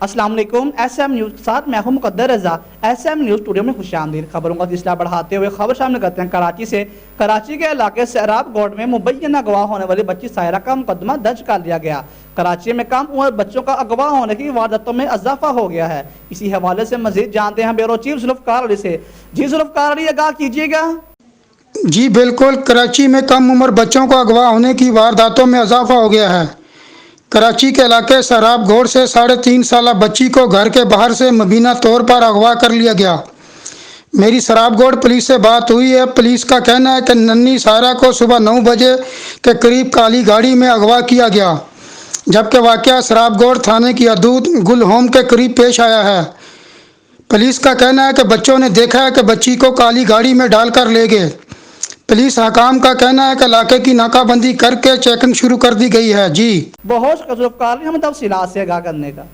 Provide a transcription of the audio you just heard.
अस्सलाम वालेकुम। SM news के साथ मैं हूं मुकद्दर रज़ा। SM न्यूज़ स्टूडियो में खुशामदीद। खबरों का सिलसिला बढ़ाते हुए खबर शामिल करते हैं कराची से। कराची के इलाके सैराब गोड में मुबैना अगवा होने वाली बच्ची सायरा का मुकदमा दर्ज कर लिया गया। कराची में कम उम्र बच्चों का अगवा होने की वारदातों में इजाफा हो गया है। इसी हवाले से मजीद जानते हैं ब्यूरो चीफ जुल्फ़कार अली से। जी जुल्फ़कार अली, आगाह कीजिएगा। जी बिल्कुल, कराची में कम उम्र बच्चों को अगवा होने की वारदातों में इजाफा हो गया है। कराची के इलाके सराब घोड़ से 3.5 साल बच्ची को घर के बाहर से मुबीना तौर पर अगवा कर लिया गया। मेरी सराब घोड़ पुलिस से बात हुई है। पुलिस का कहना है कि नन्ही सारा को सुबह 9 बजे के करीब काली गाड़ी में अगवा किया गया, जबकि वाक़या सराब घोड़ थाने की हदूद गुल होम के करीब पेश आया है। पुलिस का कहना है कि बच्चों ने देखा है कि बच्ची को काली गाड़ी में डालकर ले गए। पुलिस हकाम का कहना है कि इलाके की नाकाबंदी करके चेकिंग शुरू कर दी गई है। जी बहुत शुक्रिया जुल्फ़कार अली, हमें तफसीलात से आगाह करने का।